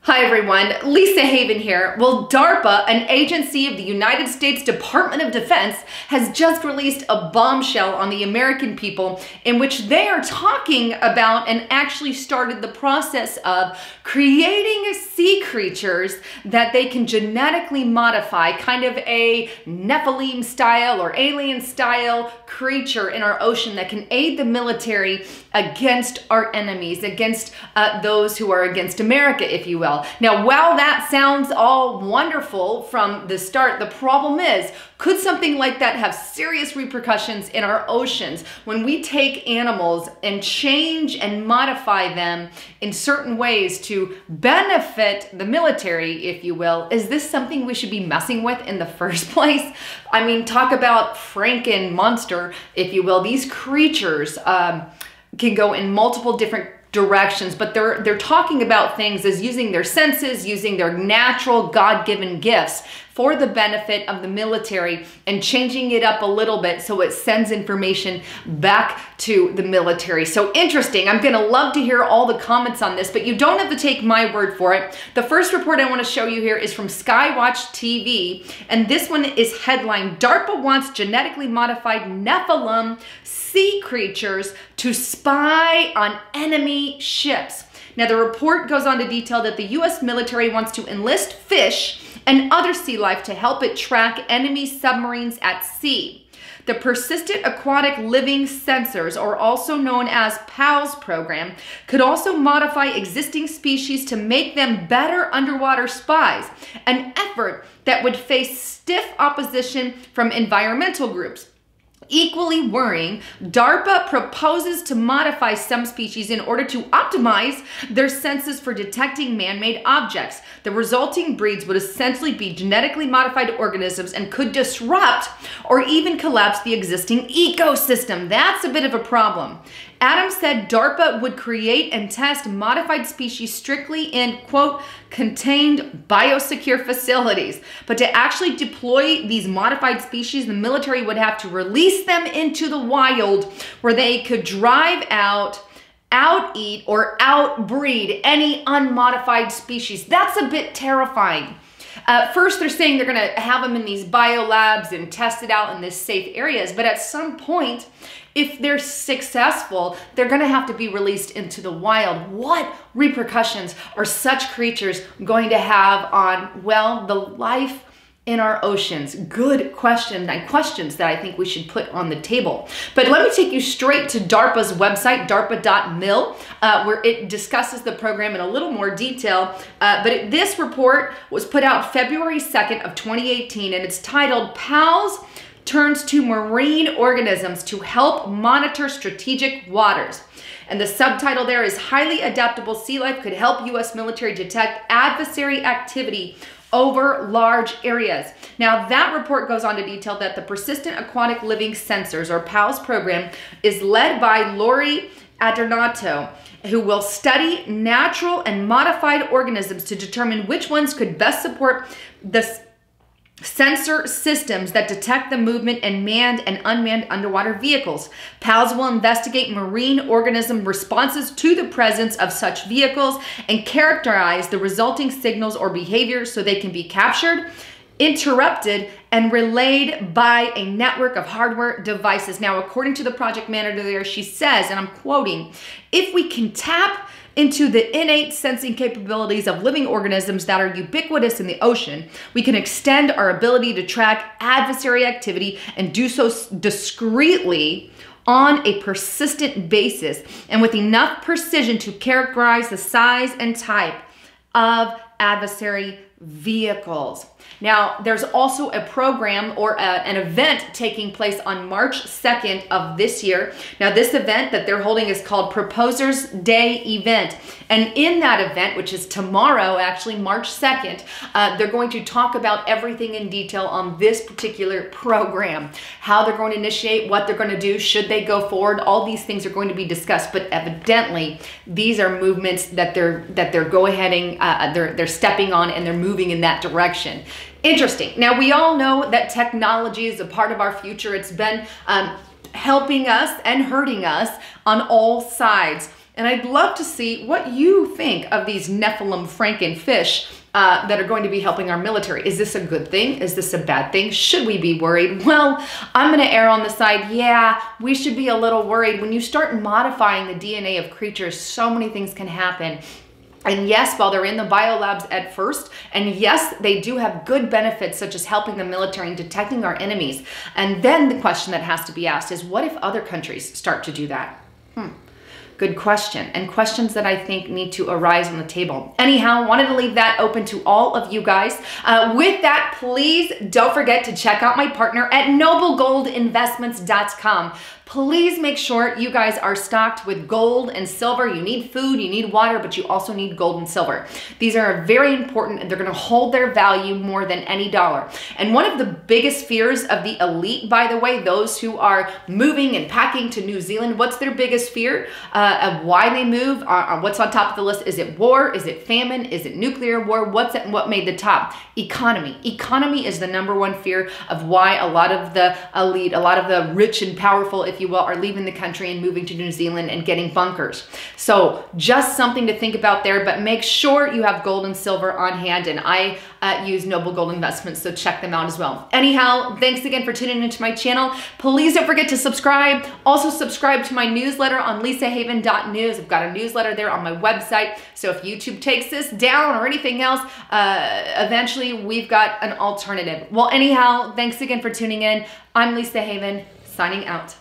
Hi everyone, Lisa Haven here. Well, DARPA, an agency of the United States Department of Defense, has just released a bombshell on the American people in which they are talking about and actually started the process of creating sea creatures that they can genetically modify, kind of a Nephilim style or alien style creature in our ocean that can aid the military against our enemies, against those who are against America, if you will. Now, while that sounds all wonderful from the start, the problem is, could something like that have serious repercussions in our oceans when we take animals and change and modify them in certain ways to benefit the military, if you will? Is this something we should be messing with in the first place? I mean, talk about Franken monster, if you will. These creatures can go in multiple different directions, but they're talking about things as using their senses, using their natural God-given gifts for the benefit of the military and changing it up a little bit so it sends information back to the military. So interesting. I'm gonna love to hear all the comments on this, but you don't have to take my word for it. The first report I want to show you here is from Skywatch TV, and this one is headlined, DARPA wants genetically modified Nephilim sea creatures to spy on enemy ships. Now, the report goes on to detail that the U.S. military wants to enlist fish and other sea life to help it track enemy submarines at sea. The Persistent Aquatic Living Sensors, or also known as PALS program, could also modify existing species to make them better underwater spies, an effort that would face stiff opposition from environmental groups. Equally worrying, DARPA proposes to modify some species in order to optimize their senses for detecting man-made objects. The resulting breeds would essentially be genetically modified organisms and could disrupt or even collapse the existing ecosystem. That's a bit of a problem. Adams said DARPA would create and test modified species strictly in, quote, contained biosecure facilities. But to actually deploy these modified species, the military would have to release them into the wild where they could drive out, out-eat, or outbreed any unmodified species. That's a bit terrifying. First, they're saying they're going to have them in these biolabs and test it out in these safe areas. But at some point, if they're successful, they're going to have to be released into the wild. What repercussions are such creatures going to have on, well, the life in our oceans? Good question, and questions that I think we should put on the table. But let me take you straight to DARPA's website, darpa.mil, where it discusses the program in a little more detail. This report was put out February 2nd of 2018, and it's titled PALS Turns to Marine Organisms to Help Monitor Strategic Waters. And the subtitle there is Highly Adaptable Sea Life Could Help U.S. Military Detect Adversary Activity Over Large Areas. Now, that report goes on to detail that the Persistent Aquatic Living Sensors, or PALS program, is led by Lori Adornato, who will study natural and modified organisms to determine which ones could best support the sensor systems that detect the movement in manned and unmanned underwater vehicles. PALS will investigate marine organism responses to the presence of such vehicles and characterize the resulting signals or behaviors so they can be captured, interrupted, and relayed by a network of hardware devices. Now, according to the project manager there, she says, and I'm quoting, if we can tap into the innate sensing capabilities of living organisms that are ubiquitous in the ocean, we can extend our ability to track adversary activity and do so discreetly on a persistent basis and with enough precision to characterize the size and type of adversary vehicles. Now, there's also a program or an event taking place on March 2nd of this year. Now, this event that they're holding is called Proposers Day Event. And in that event, which is tomorrow, actually March 2nd, they're going to talk about everything in detail on this particular program. How they're going to initiate, what they're going to do, should they go forward. All these things are going to be discussed. But evidently, these are movements that they're they're stepping on, and they're moving in that direction. Interesting. Now, we all know that technology is a part of our future. It's been helping us and hurting us on all sides. And I'd love to see what you think of these Nephilim Frankenfish that are going to be helping our military. Is this a good thing? Is this a bad thing? Should we be worried? Well, I'm going to err on the side, yeah, we should be a little worried. When you start modifying the DNA of creatures, so many things can happen. And yes, while they're in the biolabs at first, and yes, they do have good benefits such as helping the military and detecting our enemies. And then the question that has to be asked is, what if other countries start to do that? Good question, and questions that I think need to arise on the table. Anyhow, wanted to leave that open to all of you guys. With that, please don't forget to check out my partner at noblegoldinvestments.com. Please make sure you guys are stocked with gold and silver. You need food, you need water, but you also need gold and silver. These are very important and they're gonna hold their value more than any dollar. And one of the biggest fears of the elite, by the way, those who are moving and packing to New Zealand, what's their biggest fear of why they move? What's on top of the list? Is it war? Is it famine? Is it nuclear war? What made the top? Economy. Economy is the #1 fear of why a lot of the elite, a lot of the rich and powerful, if you will, are leaving the country and moving to New Zealand and getting bunkers. So just something to think about there, but make sure you have gold and silver on hand, and I use Noble Gold Investments, so check them out as well. Anyhow, thanks again for tuning into my channel. Please don't forget to subscribe. Also subscribe to my newsletter on lisahaven.news. I've got a newsletter there on my website, so if YouTube takes this down or anything else, eventually we've got an alternative. Well, anyhow, thanks again for tuning in. I'm Lisa Haven, signing out.